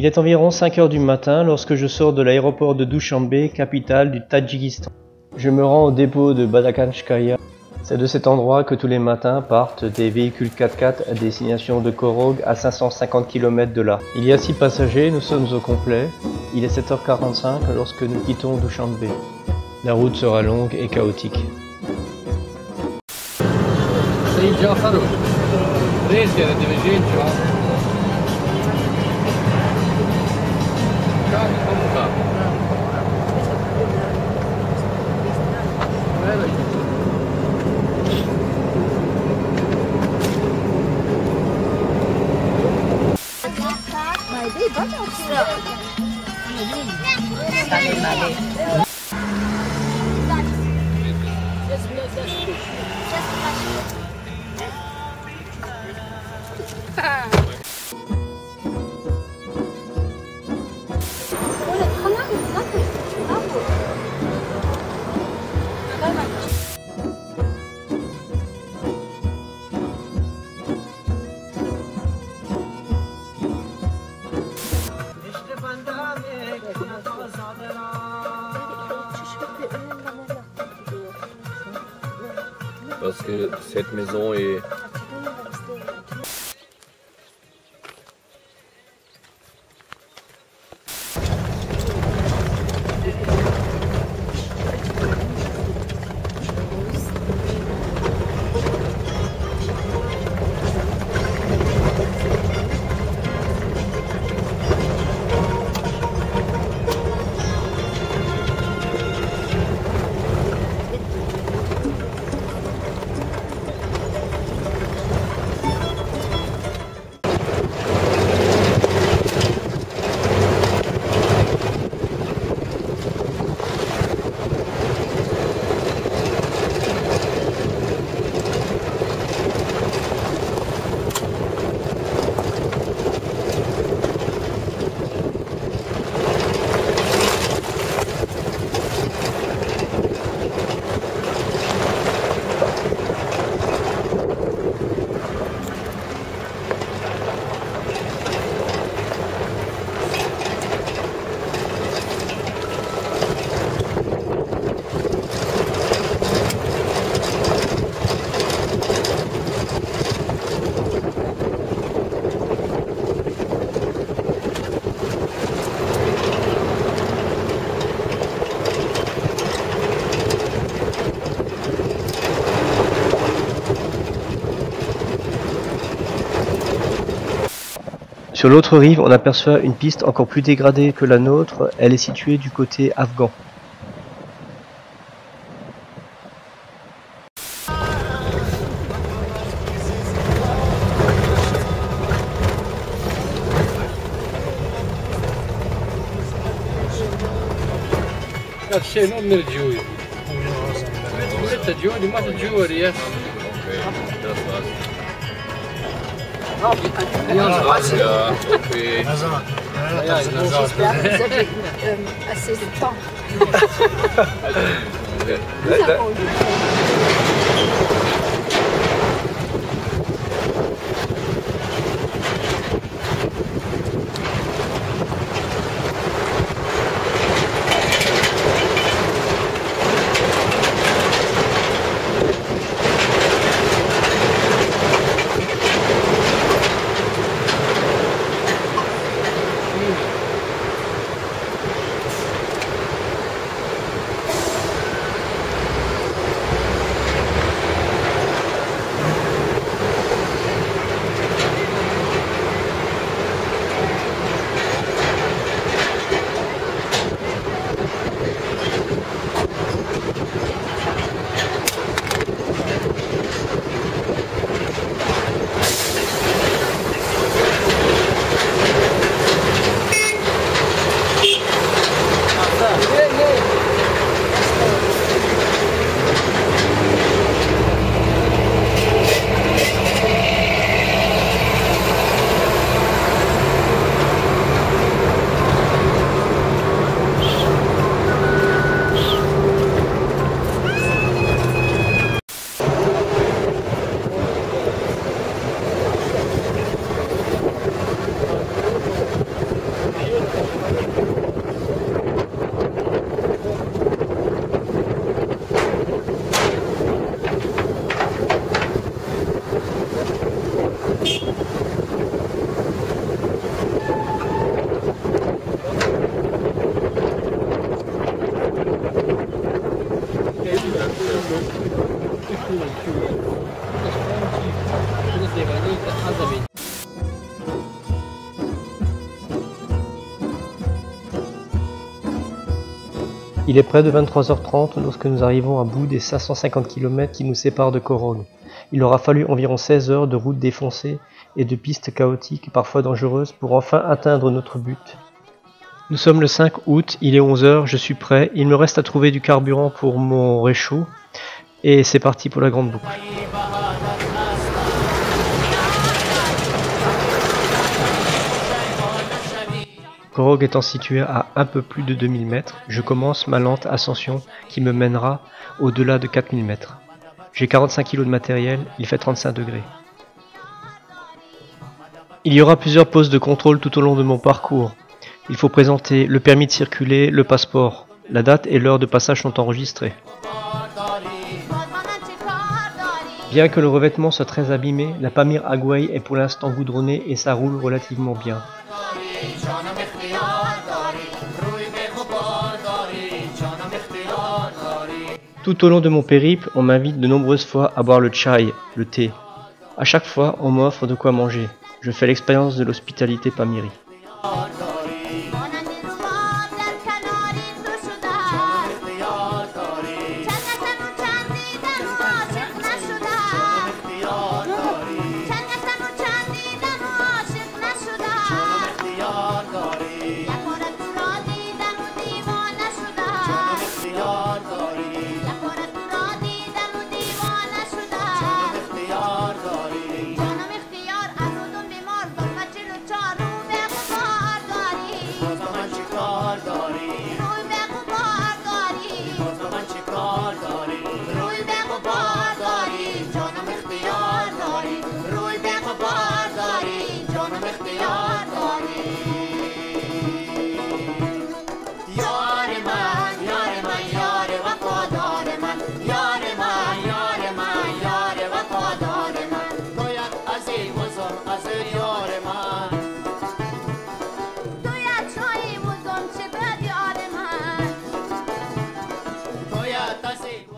Il est environ 5 heures du matin lorsque je sors de l'aéroport de Douchanbé, capitale du Tadjikistan. Je me rends au dépôt de Badakanchkaya. C'est de cet endroit que tous les matins partent des véhicules 4x4 à destination de Korog à 550 km de là. Il y a 6 passagers, nous sommes au complet. Il est 7h45 lorsque nous quittons Douchanbé. La route sera longue et chaotique. Parce que cette maison est... Sur l'autre rive, on aperçoit une piste encore plus dégradée que la nôtre. Elle est située du côté afghan. J'espère que vous avez assez de temps. Il est près de 23h30 lorsque nous arrivons à bout des 550 km qui nous séparent de Korog. Il aura fallu environ 16 heures de route défoncée et de pistes chaotiques, parfois dangereuses, pour enfin atteindre notre but. Nous sommes le 5 août, il est 11h, je suis prêt, il me reste à trouver du carburant pour mon réchaud, et c'est parti pour la grande boucle. Korog étant situé à un peu plus de 2000 mètres, je commence ma lente ascension qui me mènera au-delà de 4000 mètres. J'ai 45 kg de matériel, il fait 35 degrés. Il y aura plusieurs postes de contrôle tout au long de mon parcours. Il faut présenter le permis de circuler, le passeport. La date et l'heure de passage sont enregistrées. Bien que le revêtement soit très abîmé, la Pamir Agway est pour l'instant goudronnée et ça roule relativement bien. Tout au long de mon périple, on m'invite de nombreuses fois à boire le chai, le thé. À chaque fois, on m'offre de quoi manger. Je fais l'expérience de l'hospitalité pamiri.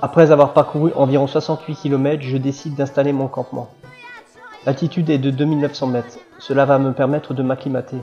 Après avoir parcouru environ 68 km, je décide d'installer mon campement. L'altitude est de 2900 mètres. Cela va me permettre de m'acclimater.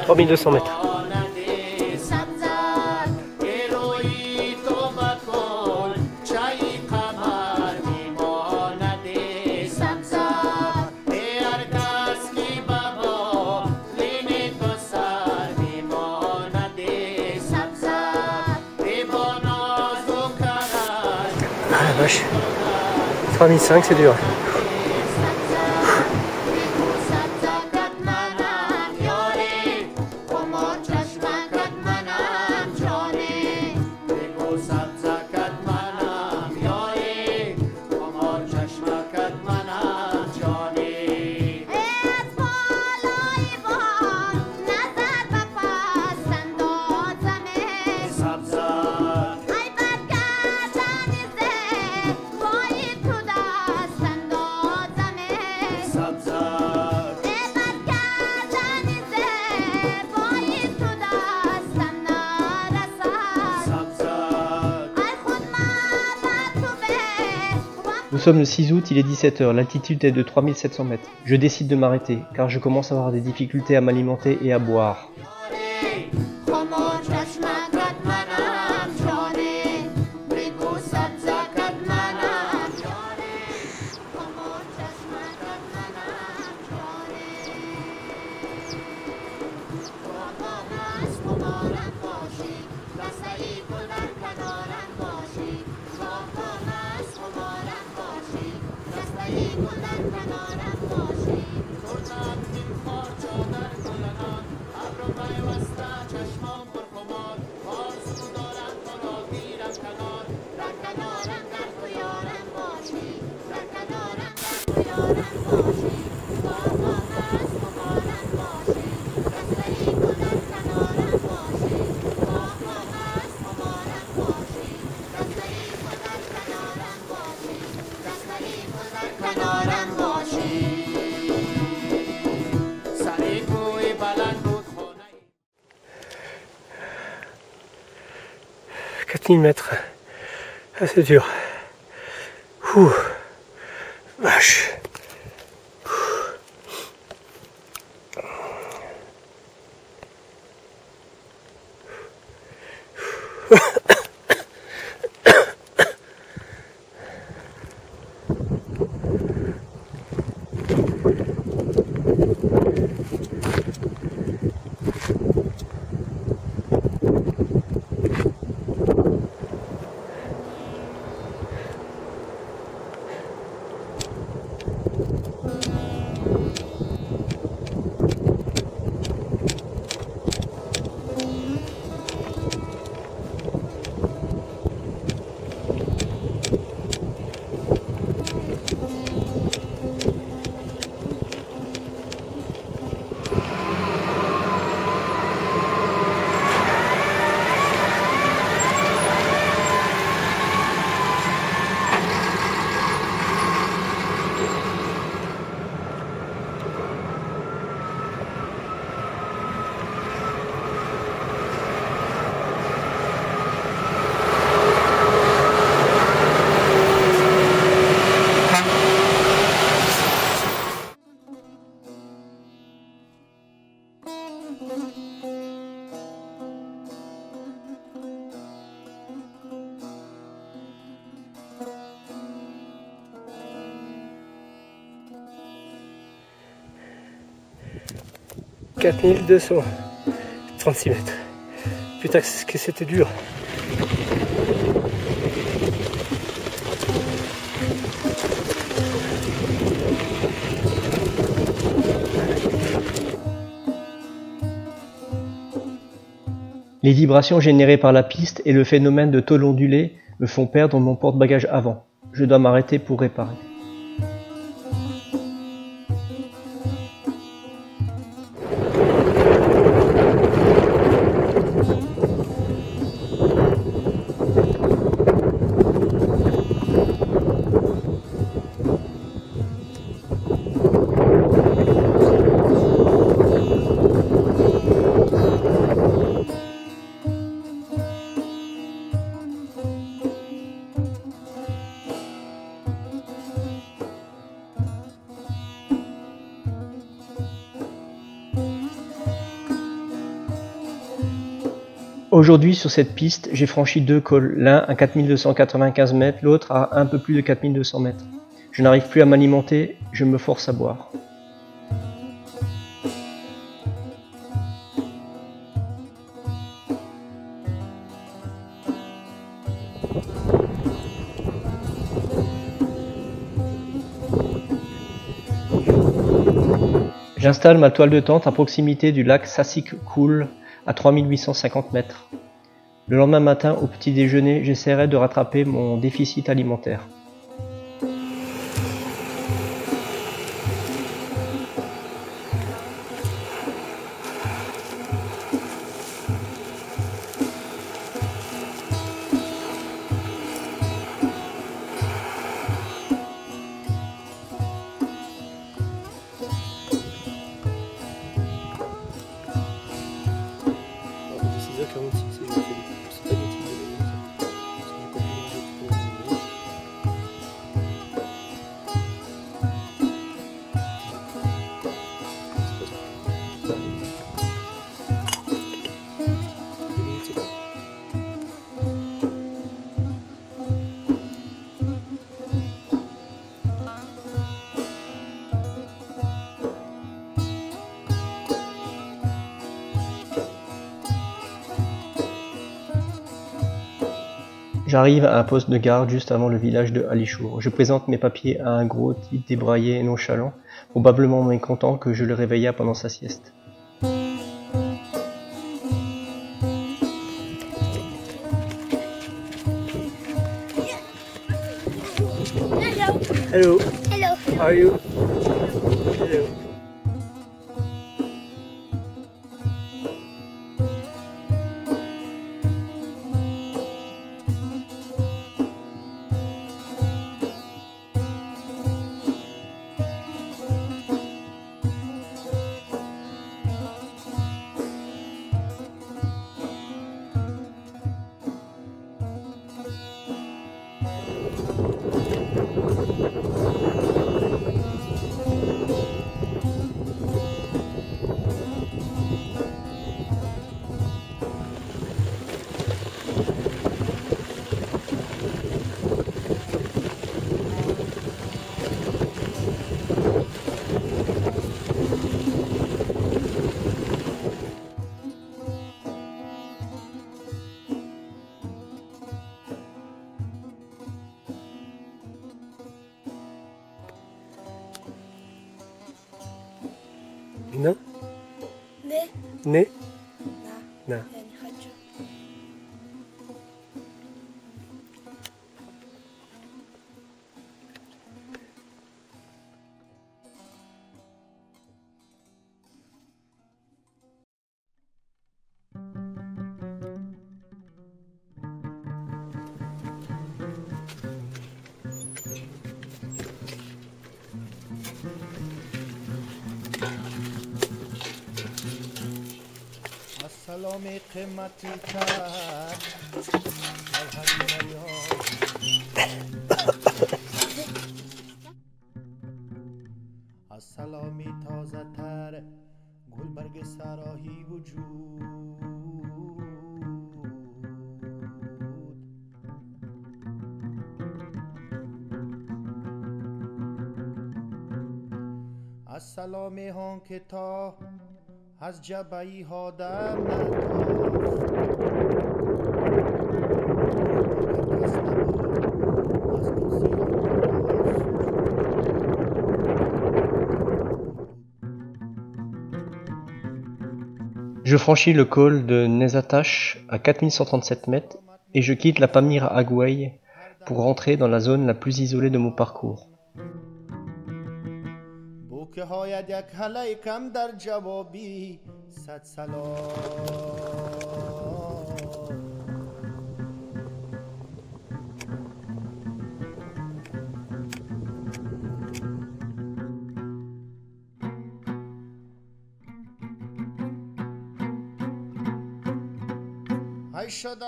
« 3200 mètres. Ah la vache, 3005 c'est dur. Nous sommes le 6 août, il est 17 h, l'altitude est de 3700 mètres. Je décide de m'arrêter, car je commence à avoir des difficultés à m'alimenter et à boire. Mètres, c'est dur. Ouh, vache. « 4236 mètres. Putain que c'était dur. Les vibrations générées par la piste et le phénomène de tôle ondulée me font perdre mon porte-bagages avant. Je dois m'arrêter pour réparer. Aujourd'hui, sur cette piste, j'ai franchi deux cols, l'un à 4295 mètres, l'autre à un peu plus de 4200 mètres. Je n'arrive plus à m'alimenter, je me force à boire. J'installe ma toile de tente à proximité du lac Sasik-Koul à 3850 mètres. Le lendemain matin, au petit déjeuner, j'essaierai de rattraper mon déficit alimentaire. J'arrive à un poste de garde juste avant le village de Alichour. Je présente mes papiers à un gros type débraillé et nonchalant, probablement mécontent que je le réveilla pendant sa sieste. Hello. Hello. How are you? Hello. نه؟ Ne? نه؟ Na. نه. Yani hacı. سلام قیمتی کرد از سلامی تازه تر گلبرگ سراحی وجود از سلامی هان که تا از جبهی ها در Je franchis le col de Nezatash à 4137 mètres et je quitte la Pamir Agouay pour rentrer dans la zone la plus isolée de mon parcours. که هاید یک هلای کم در جوابی صد سلام های شده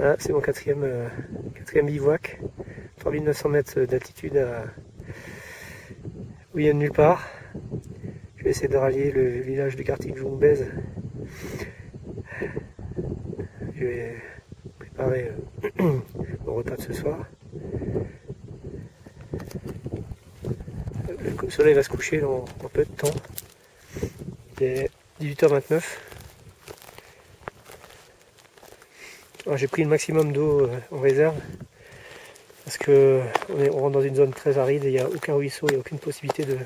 Ah, c'est mon quatrième bivouac. 3900 mètres d'altitude où il y a nulle part. Je vais essayer de rallier le village de Kartik Joumbez. Je vais préparer mon repas de ce soir. Le soleil va se coucher dans peu de temps. Il est 18h29. Alors j'ai pris le maximum d'eau en réserve parce que on rentre dans une zone très aride et il n'y a aucun ruisseau, il n'y a aucune possibilité de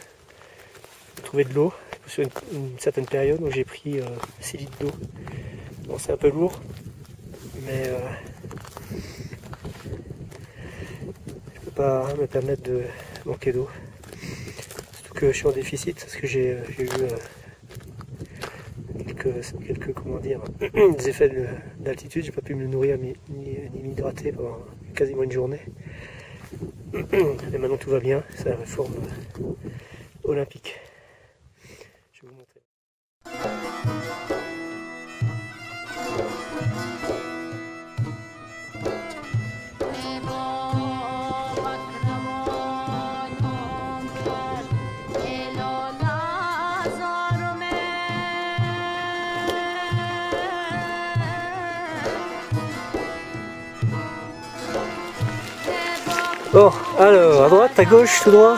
trouver de l'eau sur une certaine période, donc j'ai pris 6 litres d'eau. Bon, c'est un peu lourd, mais je peux pas me permettre de manquer d'eau. Surtout que je suis en déficit parce que j'ai eu quelques comment dire, des effets d'altitude. J'ai pas pu me nourrir ni m'hydrater pendant quasiment une journée. Et maintenant tout va bien, c'est la forme olympique. Je vais vous montrer. Bon, alors, à droite, à gauche, tout droit.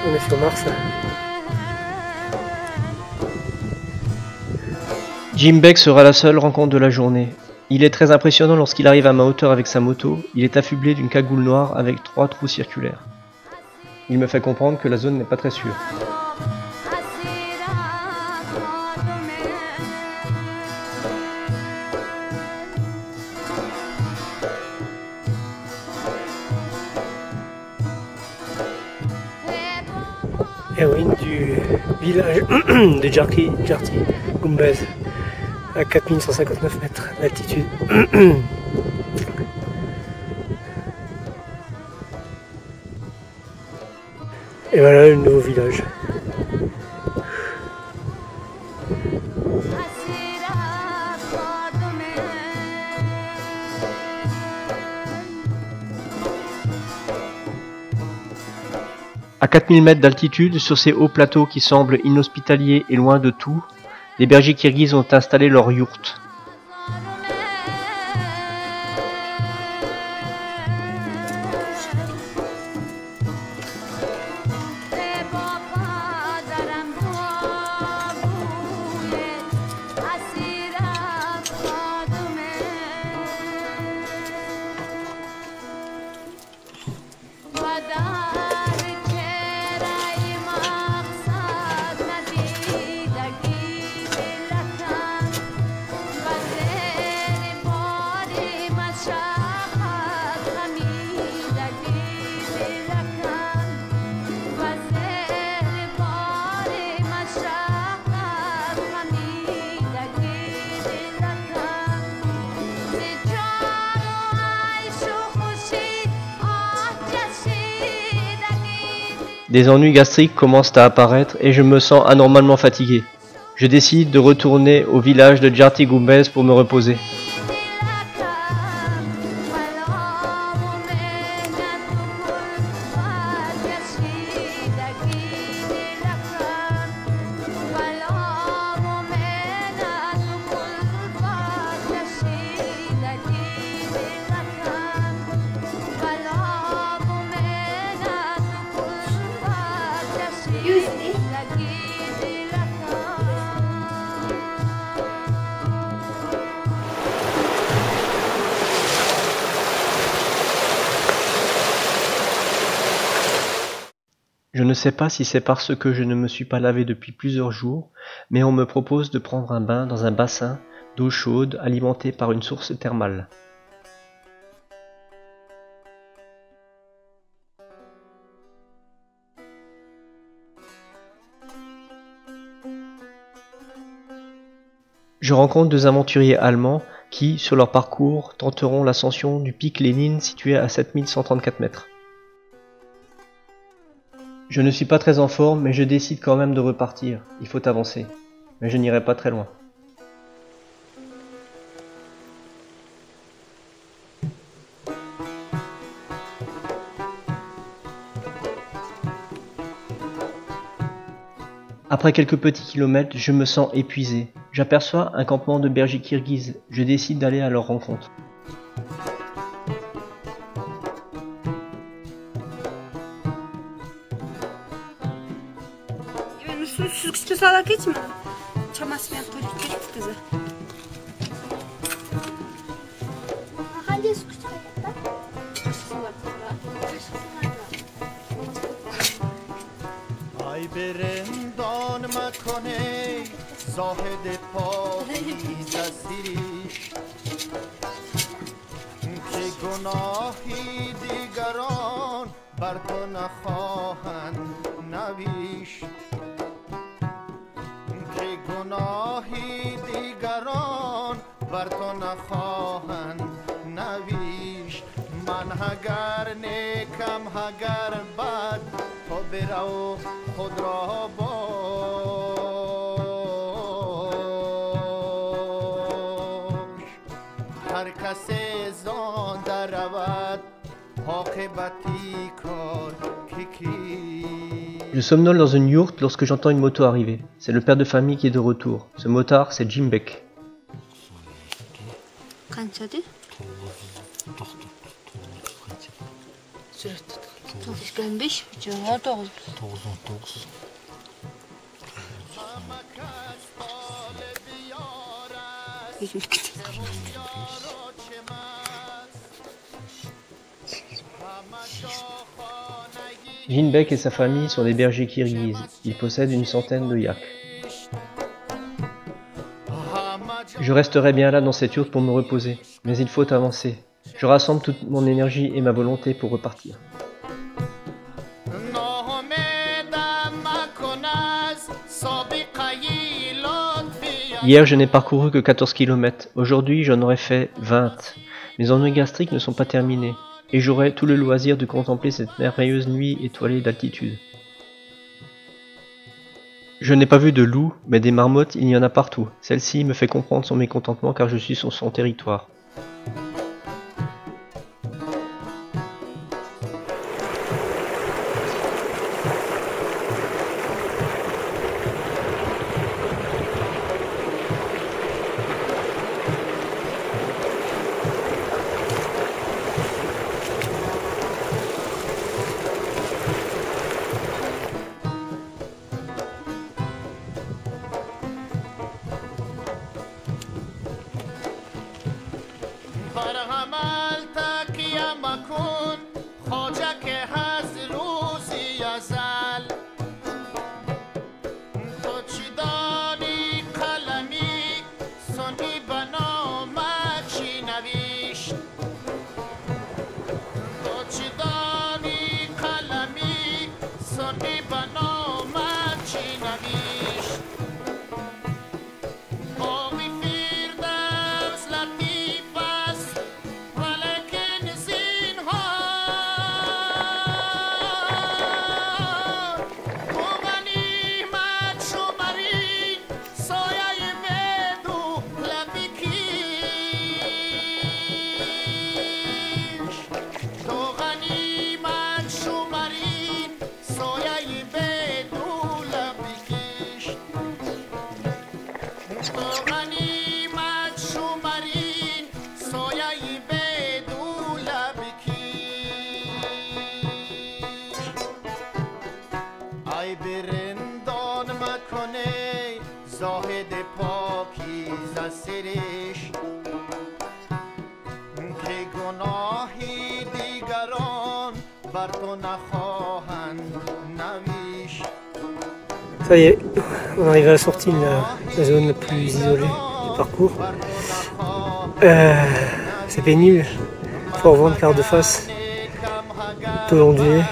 On est sur Mars. Jim Beck sera la seule rencontre de la journée. Il est très impressionnant lorsqu'il arrive à ma hauteur avec sa moto. Il est affublé d'une cagoule noire avec 3 trous circulaires. Il me fait comprendre que la zone n'est pas très sûre. Héroïne du village de Jarty Gumbez, à 4159 mètres d'altitude. Et voilà le nouveau village. À 4000 mètres d'altitude, sur ces hauts plateaux qui semblent inhospitaliers et loin de tout, les bergers kirghizes ont installé leur yourte. Des ennuis gastriques commencent à apparaître et je me sens anormalement fatigué. Je décide de retourner au village de Jarty Gumbez pour me reposer. Je ne sais pas si c'est parce que je ne me suis pas lavé depuis plusieurs jours, mais on me propose de prendre un bain dans un bassin d'eau chaude alimenté par une source thermale. Je rencontre 2 aventuriers allemands qui, sur leur parcours, tenteront l'ascension du pic Lénine situé à 7134 mètres. Je ne suis pas très en forme, mais je décide quand même de repartir. Il faut avancer. Mais je n'irai pas très loin. Après quelques petits kilomètres, je me sens épuisé. J'aperçois un campement de bergers kirghizes. Je décide d'aller à leur rencontre. Şu küçük sağlar geçme. Çamasmayan çocuk kızı. Hangi su küçük hakikaten? ay برندان مکنه زاهد پاکیز اسیری که گناهی دیگران بر تو نخواهند نویش که گناهی دیگران بر تو نخواهند نویش من اگر نیکم اگر بد تو برو خود را باش هر کسی زان در رود عاقبتی کار کی Je somnole dans une yourte lorsque j'entends une moto arriver. C'est le père de famille qui est de retour. Ce motard, c'est Jim Beck. Kaçadı? Sürekli 95 19. Jinbek et sa famille sont des bergers kirghizes. Ils possèdent une centaine de yaks. Je resterai bien là dans cette yourte pour me reposer, mais il faut avancer. Je rassemble toute mon énergie et ma volonté pour repartir. Hier, je n'ai parcouru que 14 km. Aujourd'hui, j'en aurais fait 20. Mes ennuis gastriques ne sont pas terminés, et j'aurai tout le loisir de contempler cette merveilleuse nuit étoilée d'altitude. Je n'ai pas vu de loups, mais des marmottes, il y en a partout. Celle-ci me fait comprendre son mécontentement car je suis sur son territoire. Ça y est, on arrive à la sortie de la zone la plus isolée du parcours. C'est pénible, fort vent de quart de face, taux ondulé.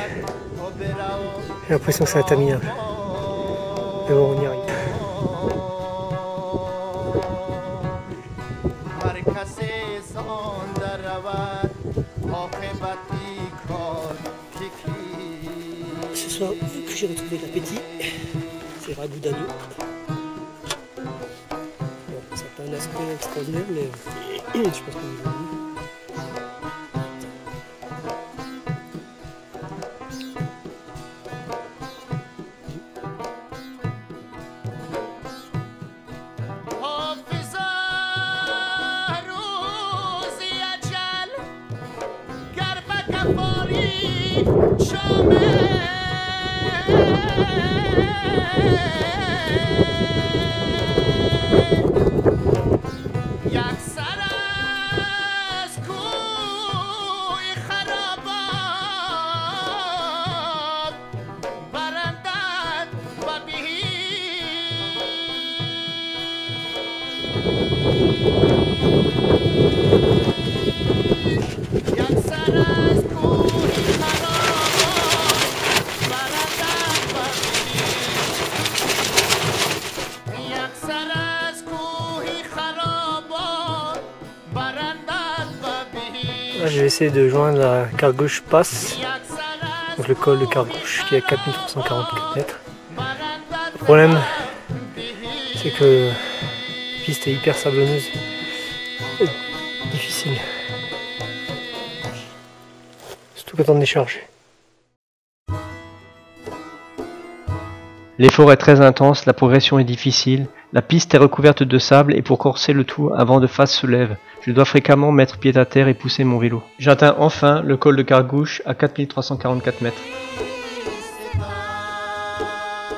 J'ai l'impression que c'est interminable. Mais bon, on y arrive. Ce soir, vu que j'ai retrouvé l'appétit, c'est ragoût d'agneau. Bon, ça n'a pas un aspect extraordinaire, mais je pense qu'on y va. Je vais essayer de joindre la Kargouche Pass, donc le col de Kargouche qui est à 4344 mètres. Le problème, c'est que la piste est hyper sablonneuse et difficile, surtout quand on est chargé. L'effort est très intense, la progression est difficile, la piste est recouverte de sable et pour corser le tout, un vent de face se lève. Je dois fréquemment mettre pied à terre et pousser mon vélo. J'atteins enfin le col de Cargouche à 4344 mètres.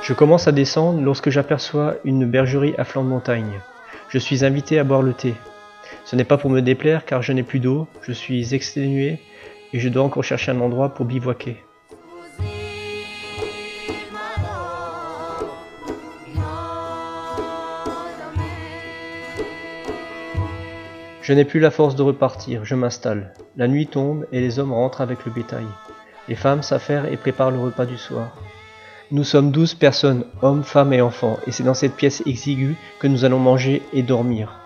Je commence à descendre lorsque j'aperçois une bergerie à flanc de montagne. Je suis invité à boire le thé. Ce n'est pas pour me déplaire car je n'ai plus d'eau, je suis exténué et je dois encore chercher un endroit pour bivouaquer. Je n'ai plus la force de repartir, je m'installe. La nuit tombe et les hommes rentrent avec le bétail. Les femmes s'affairent et préparent le repas du soir. Nous sommes 12 personnes, hommes, femmes et enfants, et c'est dans cette pièce exiguë que nous allons manger et dormir.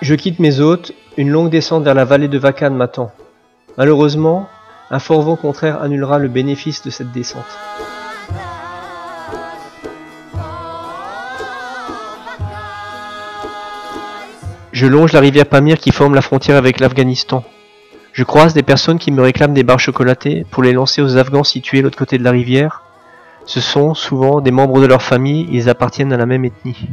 Je quitte mes hôtes, une longue descente vers la vallée de Vakan m'attend. Malheureusement, un fort vent contraire annulera le bénéfice de cette descente. Je longe la rivière Pamir qui forme la frontière avec l'Afghanistan. Je croise des personnes qui me réclament des barres chocolatées pour les lancer aux Afghans situés de l'autre côté de la rivière. Ce sont souvent des membres de leur famille, ils appartiennent à la même ethnie.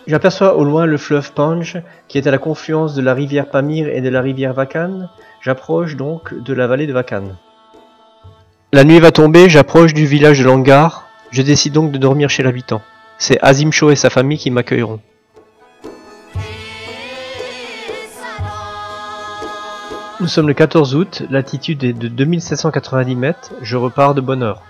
J'aperçois au loin le fleuve Panj, qui est à la confluence de la rivière Pamir et de la rivière Vakan. J'approche donc de la vallée de Vakan. La nuit va tomber, j'approche du village de Langar. Je décide donc de dormir chez l'habitant. C'est Azim Shaw et sa famille qui m'accueilleront. Nous sommes le 14 août, l'altitude est de 2790 mètres, je repars de bonne heure.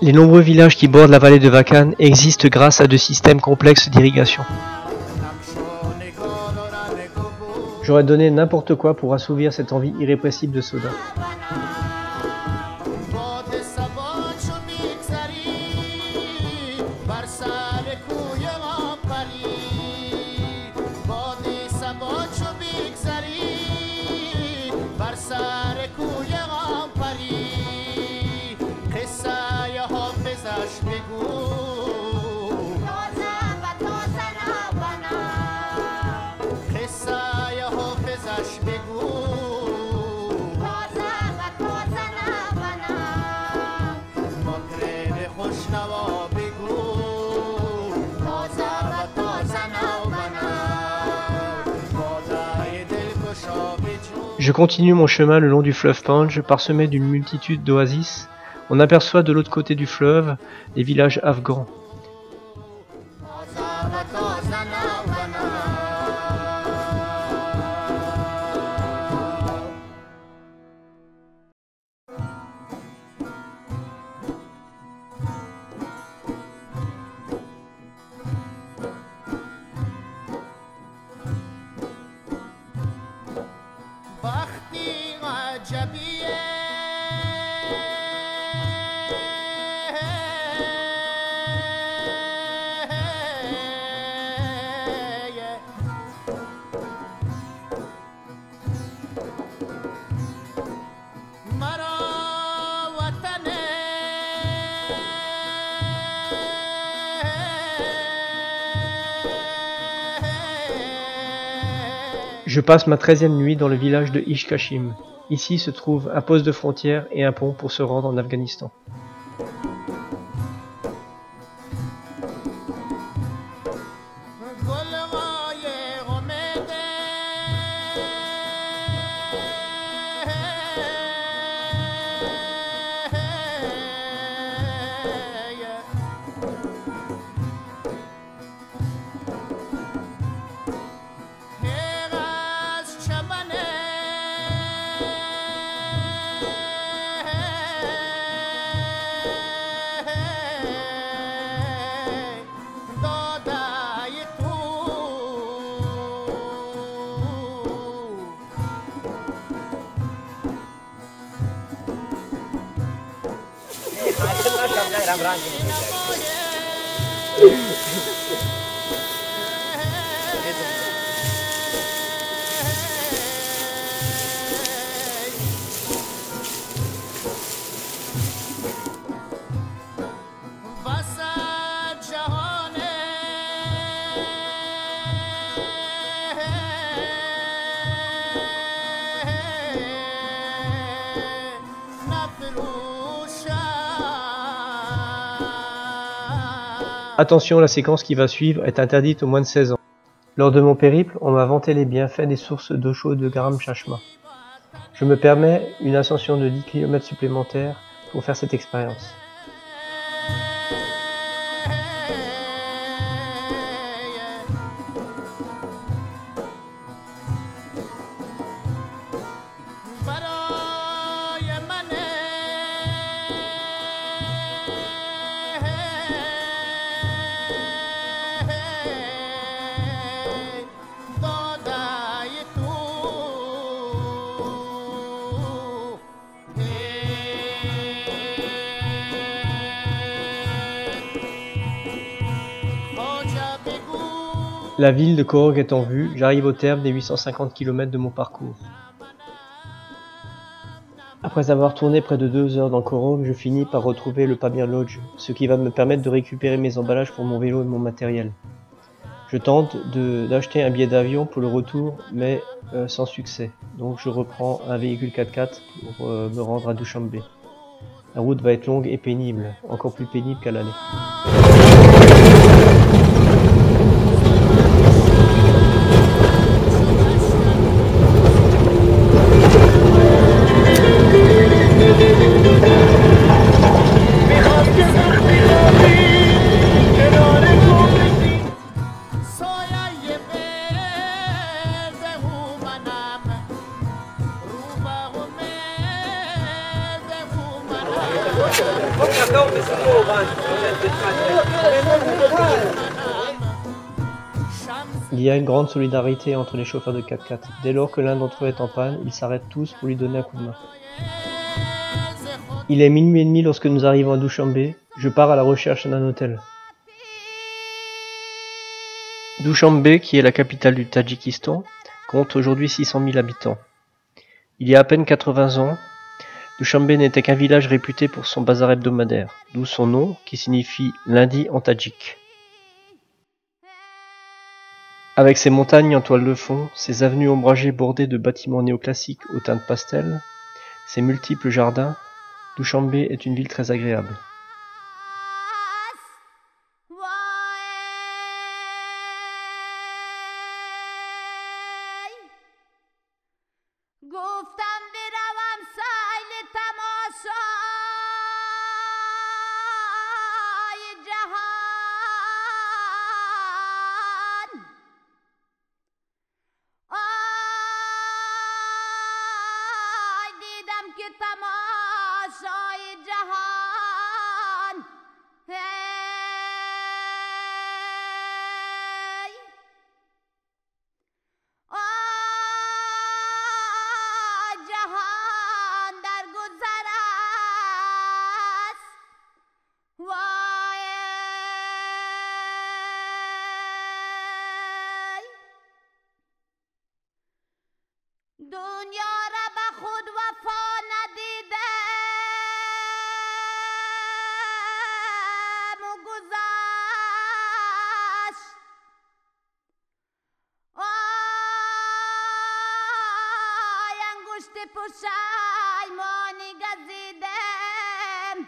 Les nombreux villages qui bordent la vallée de Vakhan existent grâce à de systèmes complexes d'irrigation. J'aurais donné n'importe quoi pour assouvir cette envie irrépressible de soda. Je continue mon chemin le long du fleuve Panj, parsemé d'une multitude d'oasis. On aperçoit de l'autre côté du fleuve les villages afghans. Je passe ma 13e nuit dans le village de Ishkashim. Ici se trouve un poste de frontière et un pont pour se rendre en Afghanistan. Attention, la séquence qui va suivre est interdite aux moins de 16 ans. Lors de mon périple, on m'a vanté les bienfaits des sources d'eau chaude de Garam Chashma. Je me permets une ascension de 10 km supplémentaires pour faire cette expérience. La ville de Korog est en vue, j'arrive au terme des 850 km de mon parcours. Après avoir tourné près de 2 heures dans Korom, je finis par retrouver le Pamir Lodge, ce qui va me permettre de récupérer mes emballages pour mon vélo et mon matériel. Je tente d'acheter un billet d'avion pour le retour, mais sans succès. Donc je reprends un véhicule 4x4 pour me rendre à Dushanbe. La route va être longue et pénible, encore plus pénible qu'à l'aller. Il y a une grande solidarité entre les chauffeurs de 4x4. Dès lors que l'un d'entre eux est en panne, ils s'arrêtent tous pour lui donner un coup de main. Il est minuit et demi lorsque nous arrivons à Dushanbe. Je pars à la recherche d'un hôtel. Dushanbe, qui est la capitale du Tadjikistan, compte aujourd'hui 600 000 habitants. Il y a à peine 80 ans, Dushanbe n'était qu'un village réputé pour son bazar hebdomadaire, d'où son nom qui signifie lundi en tadjik. Avec ses montagnes en toile de fond, ses avenues ombragées bordées de bâtiments néoclassiques aux teintes pastel, ses multiples jardins, Dushanbe est une ville très agréable. دنیا را به خود وفا ندیدم و گذشت آی انگشت پشیمانی گزیدم